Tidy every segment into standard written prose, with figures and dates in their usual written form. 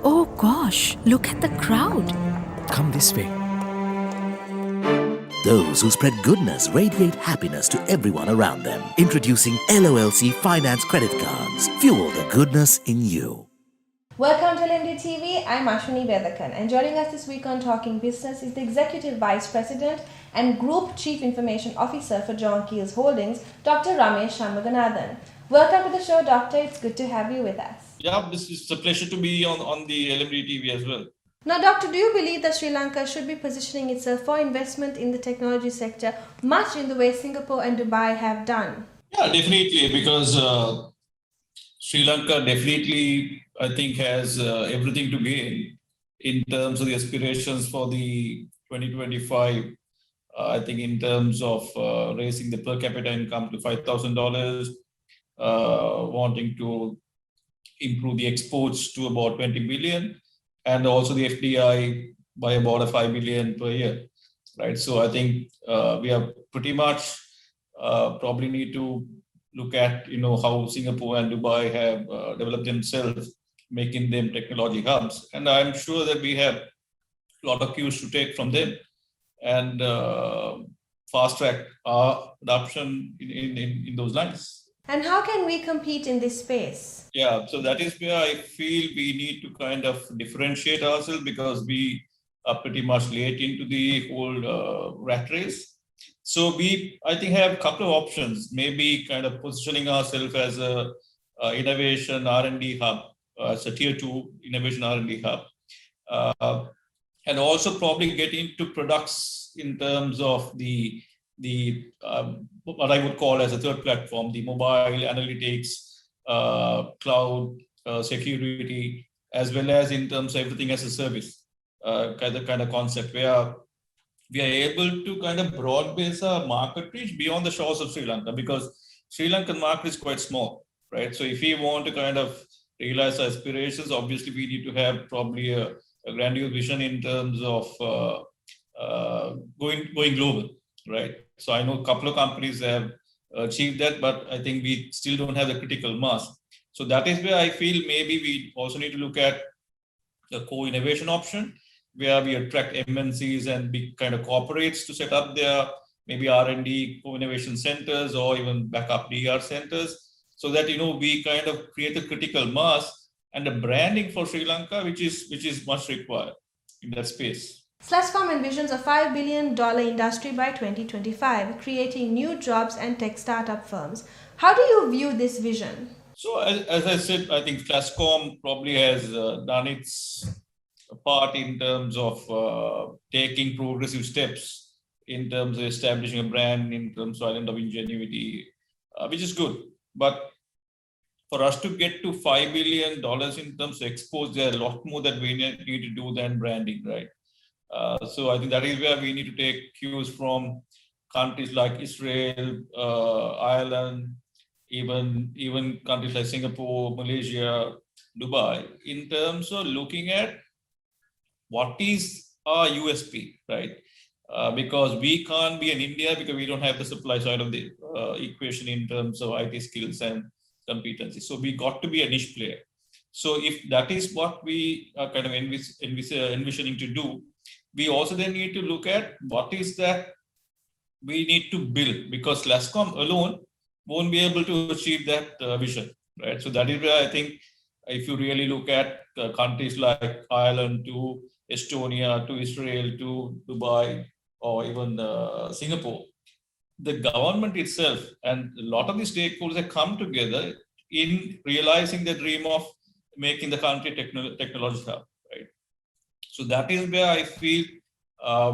Oh gosh, look at the crowd. Come this way. Those who spread goodness radiate happiness to everyone around them. Introducing LOLC Finance Credit Cards. Fuel the goodness in you. Welcome to LND TV. I'm Ashwini Vedakan, and joining us this week on Talking Business is the Executive Vice President and Group Chief Information Officer for John Keel's Holdings, Dr. Ramesh Shanmuganathan. Welcome to the show, Doctor. It's good to have you with us. Yeah, it's a pleasure to be on the LMD TV as well. Now, Doctor, do you believe that Sri Lanka should be positioning itself for investment in the technology sector much in the way Singapore and Dubai have done? Yeah, definitely, because Sri Lanka definitely, I think, has everything to gain in terms of the aspirations for the 2025. I think in terms of raising the per capita income to $5,000, wanting to improve the exports to about 20 billion, and also the FDI by about 5 billion per year, right? So I think we are pretty much probably need to look at how Singapore and Dubai have developed themselves, making them technology hubs, and I'm sure that we have a lot of cues to take from them and fast track our adoption in those lines. And how can we compete in this space? Yeah, so that is where I feel we need to kind of differentiate ourselves, because we are pretty much late into the whole rat race. So we, I think, have a couple of options. Maybe kind of positioning ourselves as a innovation R&D hub, as a tier 2 innovation R&D hub, and also probably get into products in terms of the what I would call as a third platform, the mobile analytics, cloud security, as well as in terms of everything as a service kind of concept, where we are able to kind of broad base our market reach beyond the shores of Sri Lanka, because Sri Lankan market is quite small, right? So if we want to kind of realize our aspirations, obviously we need to have probably a grandiose vision in terms of going global, right? So I know a couple of companies have achieved that, but I think we still don't have the critical mass. So that is where I feel maybe we also need to look at the co-innovation option, where we attract MNCs and big kind of corporates to set up their maybe R&D co-innovation centers or even backup DR centers, so that we kind of create a critical mass and a branding for Sri Lanka, which is much required in that space. Sluscom envisions a $5 billion industry by 2025, creating new jobs and tech startup firms. How do you view this vision? So as I said, I think Sluscom probably has done its part in terms of taking progressive steps in terms of establishing a brand, in terms of island of ingenuity, which is good. But for us to get to $5 billion in terms of exports, there are a lot more that we need to do than branding, right? So I think that is where we need to take cues from countries like Israel, Ireland, even countries like Singapore, Malaysia, Dubai, in terms of looking at what is our USP, right? Because we can't be in India because we don't have the supply side of the equation in terms of IT skills and competencies. So we got to be a niche player. So if that is what we are kind of envisioning to do, we also then need to look at what is that we need to build, because Sluscom alone won't be able to achieve that vision, right? So that is where I think if you really look at countries like Ireland to Estonia to Israel to Dubai or even Singapore, the government itself and a lot of the stakeholders have come together in realizing the dream of making the country technology hub, right? So that is where I feel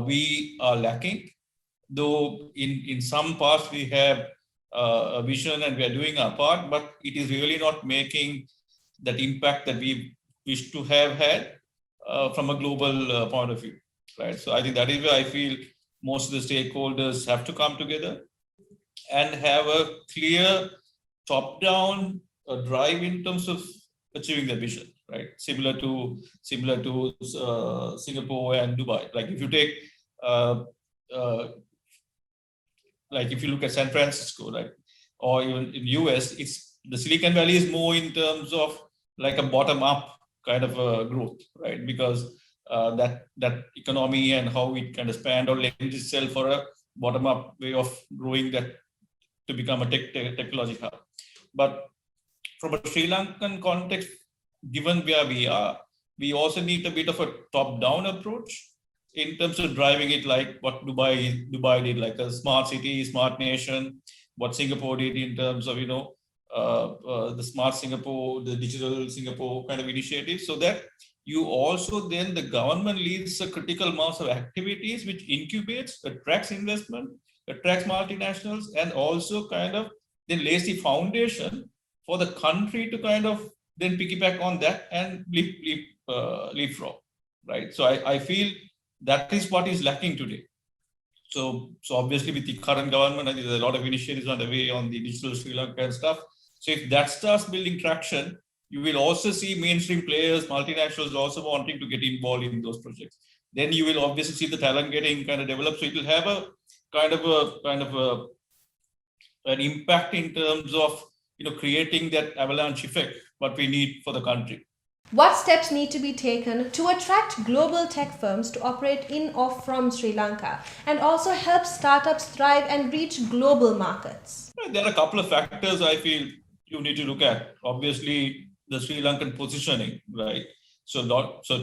we are lacking, though in some parts we have a vision and we are doing our part, but it is really not making that impact that we wish to have had from a global point of view, right? So I think that is where I feel most of the stakeholders have to come together and have a clear top-down drive in terms of achieving the vision, right? Similar to Singapore and Dubai. Like if you take, like if you look at San Francisco, right, or even in US, it's the Silicon Valley is more in terms of like a bottom-up kind of growth, right? Because that economy and how it kind of spanned or lends itself for a bottom-up way of growing that to become a technology hub. But from a Sri Lankan context, given where we are, we also need a bit of a top-down approach in terms of driving it, like what Dubai did, like a smart city, smart nation, what Singapore did in terms of, the smart Singapore, the digital Singapore kind of initiative, so that you also then the government leads a critical mass of activities which incubates, attracts investment, attracts multinationals, and also kind of then lays the foundation for the country to kind of then piggyback on that and leapfrog, right? So I feel that is what is lacking today. So obviously with the current government, I think there's a lot of initiatives on the way on the digital Sri Lanka and stuff. So if that starts building traction, you will also see mainstream players, multinationals also wanting to get involved in those projects. Then you will obviously see the talent getting kind of developed. So it will have a kind of an impact in terms of creating that avalanche effect what we need for the country. What steps need to be taken to attract global tech firms to operate in or from Sri Lanka and also help startups thrive and reach global markets? There are a couple of factors I feel you need to look at. Obviously, the Sri Lankan positioning, right? So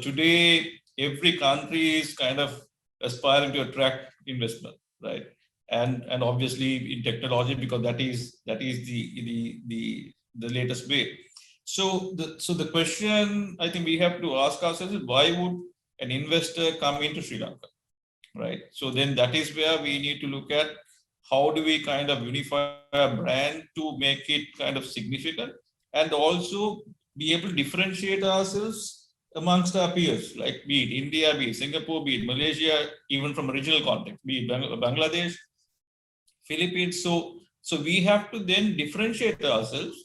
today, every country is kind of aspiring to attract investment, right? And obviously in technology, because that is the latest way. So the question I think we have to ask ourselves is, why would an investor come into Sri Lanka, right? So then that is where we need to look at how do we kind of unify a brand to make it kind of significant and also be able to differentiate ourselves amongst our peers, like be it India, be it Singapore, be it Malaysia, even from a regional context, be it Bangladesh, Philippines. So we have to then differentiate ourselves,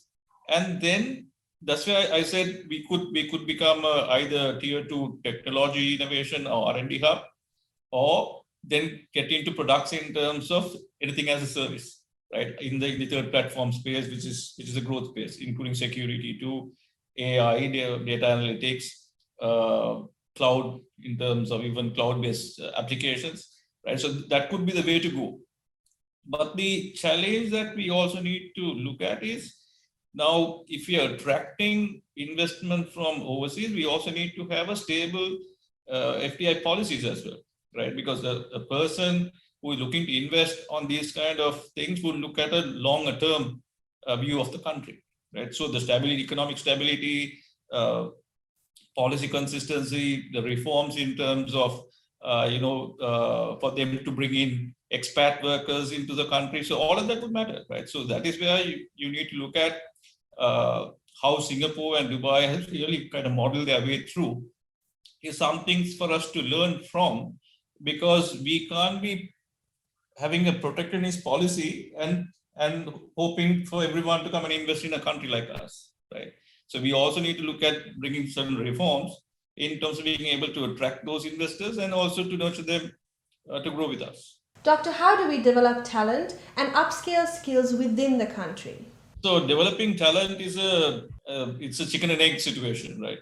and then that's why I said we could become either tier 2 technology innovation or R&D hub, or then get into products in terms of anything as a service, right? In the third platform space, which is a growth space, including security to AI, data analytics, cloud in terms of even cloud-based applications, right? So that could be the way to go. But the challenge that we also need to look at is, now, if we are attracting investment from overseas, we also need to have a stable FDI policies as well, right? Because a person who is looking to invest on these kind of things would look at a longer term view of the country, right? So the stability, economic stability, policy consistency, the reforms in terms of, for them to bring in expat workers into the country. So all of that would matter, right? So that is where you need to look at how Singapore and Dubai has really kind of modeled their way through. Is some things for us to learn from, because we can't be having a protectionist policy and hoping for everyone to come and invest in a country like us, right? So we also need to look at bringing certain reforms in terms of being able to attract those investors and also to nurture them to grow with us. Doctor, how do we develop talent and upscale skills within the country? So developing talent is it's a chicken and egg situation, right?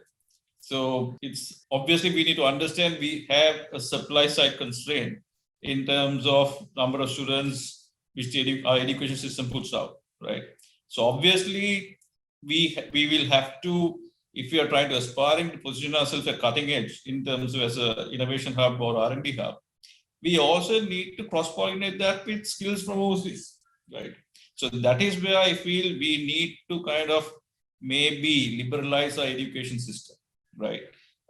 So it's obviously we need to understand we have a supply side constraint in terms of number of students which our education system puts out, right? So obviously we will have to, if we are trying to aspiring to position ourselves at cutting edge in terms of as an innovation hub or R&D hub, we also need to cross-pollinate that with skills from overseas, right? So that is where I feel we need to kind of maybe liberalize our education system, right?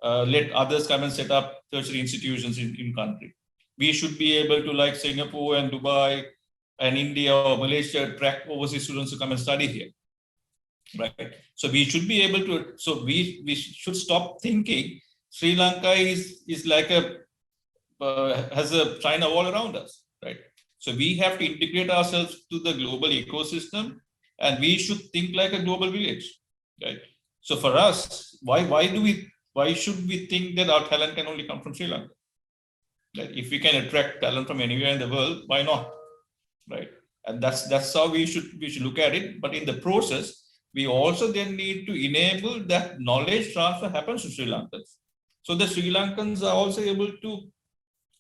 Let others come and set up tertiary institutions in country. We should be able to, like Singapore and Dubai and India or Malaysia, attract overseas students to come and study here, right? So we should be able to, so we should stop thinking Sri Lanka is like has a China wall around us, right? So we have to integrate ourselves to the global ecosystem, and we should think like a global village, right? So for us, why should we think that our talent can only come from Sri Lanka? Right? If we can attract talent from anywhere in the world, why not? Right? And that's how we should look at it. But in the process, we also then need to enable that knowledge transfer happens to Sri Lankans. So the Sri Lankans are also able to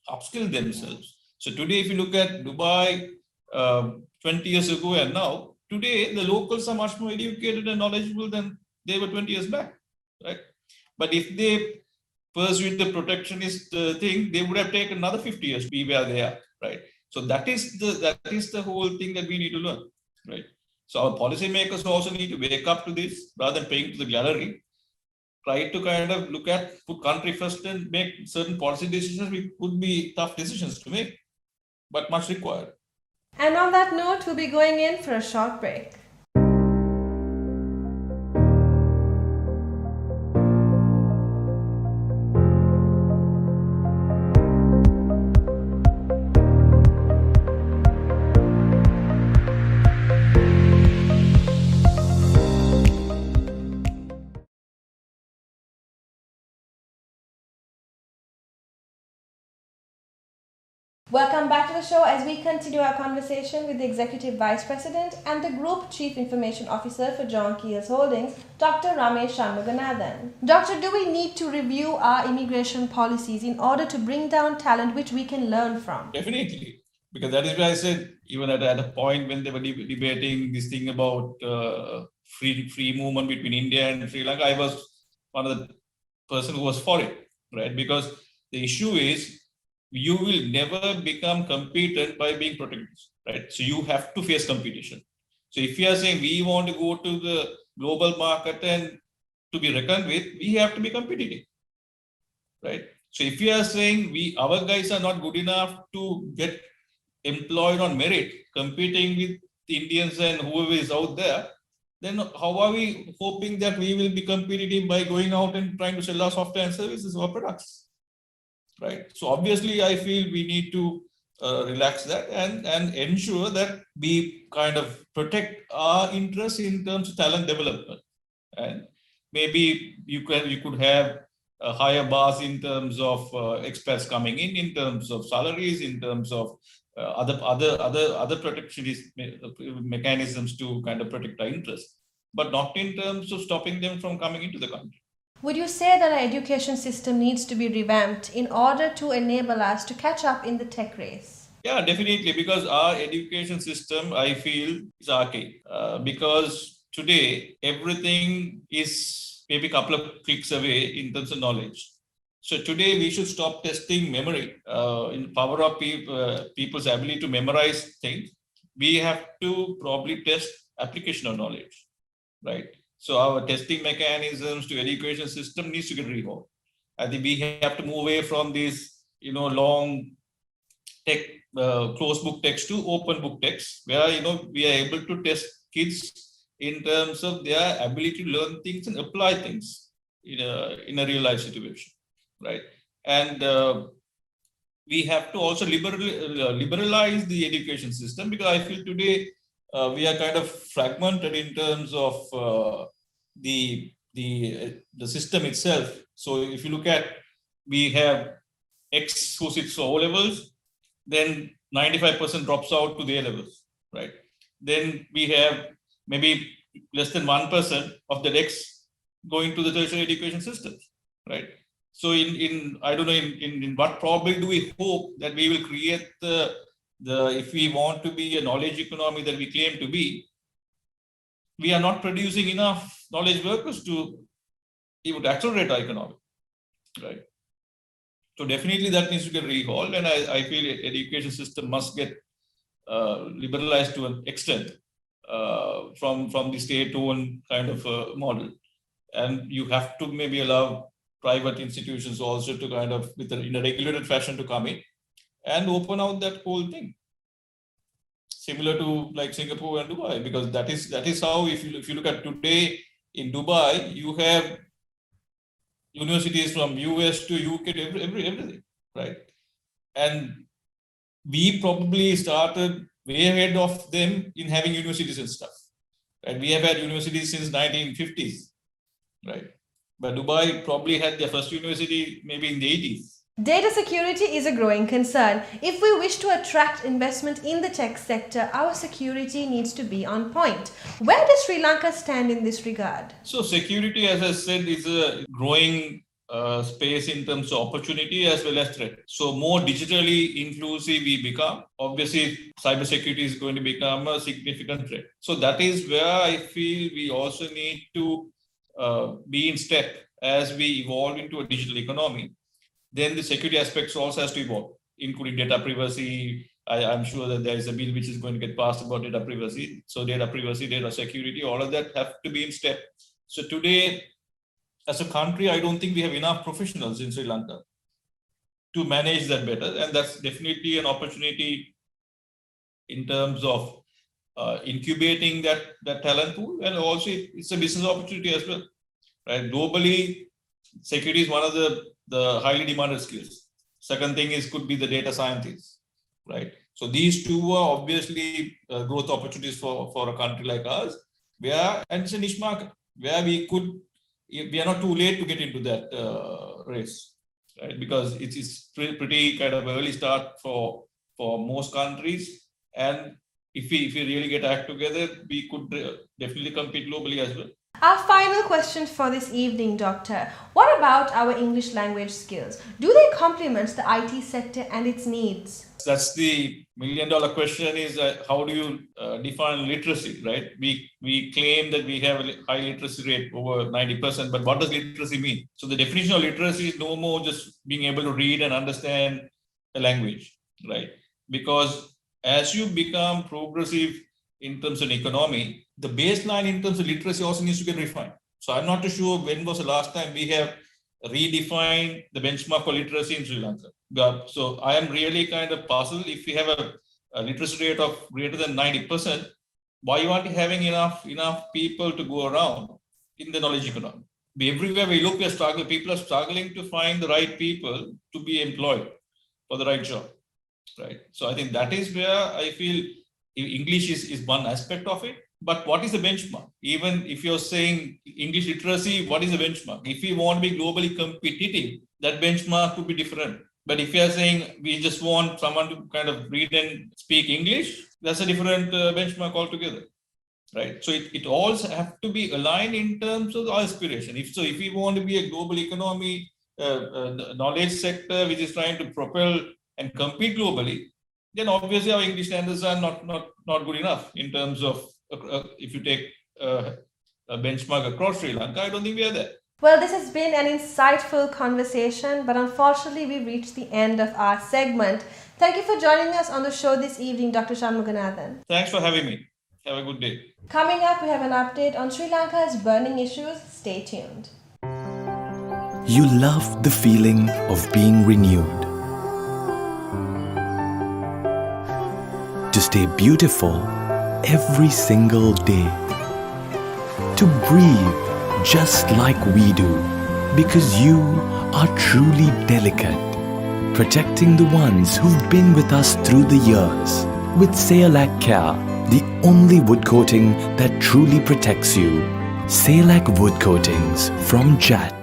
upskill themselves. So today, if you look at Dubai 20 years ago and now, today the locals are much more educated and knowledgeable than they were 20 years back, right? But if they pursued the protectionist thing, they would have taken another 50 years to be where they are, right? So that is the whole thing that we need to learn, right? So our policymakers also need to wake up to this rather than paying to the gallery. Try to kind of look at, put country first and make certain policy decisions, which would be tough decisions to make, but much required. And on that note, we'll be going in for a short break. Welcome back to the show as we continue our conversation with the Executive Vice President and the Group Chief Information Officer for John Keel's Holdings, Dr. Ramesh Shanmuganathan. Doctor, do we need to review our immigration policies in order to bring down talent which we can learn from? Definitely, because that is why I said, even at a point when they were debating this thing about free movement between India and Sri Lanka, I was one of the person who was for it, right? Because the issue is, you will never become competent by being protectionist, right? So you have to face competition. So if you are saying we want to go to the global market and to be reckoned with, we have to be competitive, right? So if you are saying our guys are not good enough to get employed on merit, competing with the Indians and whoever is out there, then how are we hoping that we will be competitive by going out and trying to sell our software and services or products? Right. So obviously, I feel we need to relax that and ensure that we kind of protect our interests in terms of talent development. And maybe you could have a higher bars in terms of expats coming in terms of salaries, in terms of other protectionist mechanisms to kind of protect our interests, but not in terms of stopping them from coming into the country. Would you say that our education system needs to be revamped in order to enable us to catch up in the tech race? Yeah, definitely, because our education system, I feel, is archaic. Because today, everything is maybe a couple of clicks away in terms of knowledge. So today, we should stop testing memory in power of people's ability to memorize things. We have to probably test application of knowledge, right? So our testing mechanisms to education system needs to get revolved. I think we have to move away from this, long tech closed book text to open book text, where we are able to test kids in terms of their ability to learn things and apply things in a real life situation, right? And we have to also liberalize the education system, because I feel today we are kind of fragmented in terms of the system itself. So if you look at, we have X who sits for O levels, then 95% drops out to the A levels, right? Then we have maybe less than 1% of the X going to the tertiary education systems, right? So I don't know in what probability do we hope that we will create the if we want to be a knowledge economy that we claim to be, we are not producing enough knowledge workers to even accelerate our economy, right? So definitely that needs to get rehauled, and I feel education system must get liberalized to an extent from the state-owned kind of model, and you have to maybe allow private institutions also to kind of, in a regulated fashion, to come in and open out that whole thing, similar to like Singapore and Dubai, because that is how, if you look at today in Dubai, you have universities from US to UK to everything, right? And we probably started way ahead of them in having universities and stuff, right? We have had universities since 1950s, right? But Dubai probably had their first university maybe in the 80s, Data security is a growing concern. If we wish to attract investment in the tech sector, our security needs to be on point. Where does Sri Lanka stand in this regard? So security, as I said, is a growing space in terms of opportunity as well as threat. So more digitally inclusive we become, obviously cybersecurity is going to become a significant threat. So that is where I feel we also need to be in step as we evolve into a digital economy. Then the security aspects also has to evolve, including data privacy. I'm sure that there is a bill which is going to get passed about data privacy. So data privacy, data security, all of that have to be in step. So today, as a country, I don't think we have enough professionals in Sri Lanka to manage that better. And that's definitely an opportunity in terms of incubating that talent pool. And also it's a business opportunity as well. Right? Globally, security is one of the highly demanded skills. Second thing could be the data scientists, right? So these two are obviously growth opportunities for a country like us, and it's a niche market where we are not too late to get into that race, right? Because it is pretty kind of early start for most countries, and if we really get act together, we could definitely compete globally as well. Our final question for this evening, Doctor. What about our English language skills? Do they complement the IT sector and its needs? That's the million-dollar question is how do you define literacy, right? We claim that we have a high literacy rate, over 90%, but what does literacy mean? So the definition of literacy is no more just being able to read and understand a language, right? Because as you become progressive in terms of economy, the baseline in terms of literacy also needs to get refined. So I'm not too sure when was the last time we have redefined the benchmark for literacy in Sri Lanka. So I am really kind of puzzled. If we have a literacy rate of greater than 90%, why aren't we having enough people to go around in the knowledge economy? Everywhere we look, people are struggling to find the right people to be employed for the right job, right? So I think that is where I feel English is one aspect of it. But what is the benchmark? Even if you're saying English literacy, what is the benchmark? If we want to be globally competitive, that benchmark could be different. But if you are saying we just want someone to kind of read and speak English, that's a different benchmark altogether, right? So it all have to be aligned in terms of our aspiration. If we want to be a global economy, knowledge sector which is trying to propel and compete globally, then obviously our English standards are not good enough in terms of if you take a benchmark across Sri Lanka. I don't think we are there. Well, this has been an insightful conversation, but unfortunately we've reached the end of our segment. Thank you for joining us on the show this evening, Dr. Shanmuganathan. Thanks for having me. Have a good day. Coming up, we have an update on Sri Lanka's burning issues. Stay tuned. You love the feeling of being renewed. To stay beautiful every single day. To breathe just like we do. Because you are truly delicate. Protecting the ones who've been with us through the years. With Sayalac Care, the only wood coating that truly protects you. Sayalac Wood Coatings from Jat.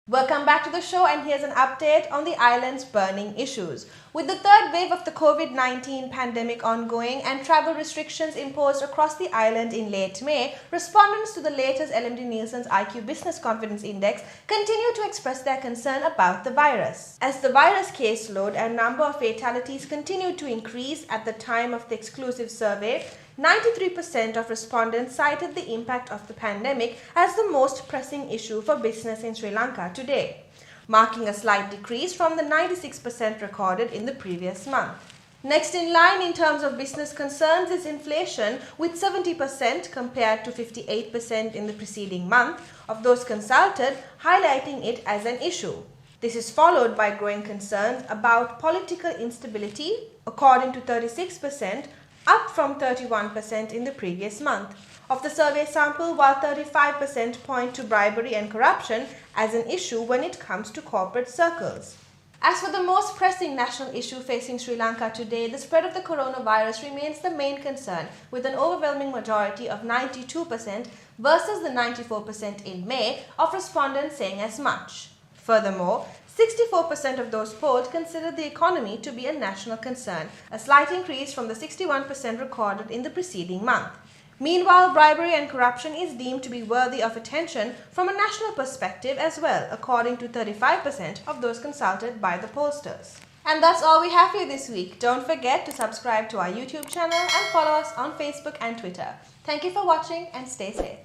Welcome back to the show, and here's an update on the island's burning issues. With the third wave of the COVID-19 pandemic ongoing and travel restrictions imposed across the island in late May, respondents to the latest LMD Nielsen's IQ Business Confidence Index continue to express their concern about the virus. As the virus caseload and number of fatalities continued to increase at the time of the exclusive survey, 93% of respondents cited the impact of the pandemic as the most pressing issue for business in Sri Lanka today, marking a slight decrease from the 96% recorded in the previous month. Next in line in terms of business concerns is inflation, with 70% compared to 58% in the preceding month of those consulted highlighting it as an issue. This is followed by growing concerns about political instability, according to 36%, up from 31% in the previous month. Of the survey sample, while 35% point to bribery and corruption as an issue when it comes to corporate circles. As for the most pressing national issue facing Sri Lanka today, the spread of the coronavirus remains the main concern, with an overwhelming majority of 92% versus the 94% in May of respondents saying as much. Furthermore, 64% of those polled considered the economy to be a national concern, a slight increase from the 61% recorded in the preceding month. Meanwhile, bribery and corruption is deemed to be worthy of attention from a national perspective as well, according to 35% of those consulted by the pollsters. And that's all we have for you this week. Don't forget to subscribe to our YouTube channel and follow us on Facebook and Twitter. Thank you for watching and stay safe.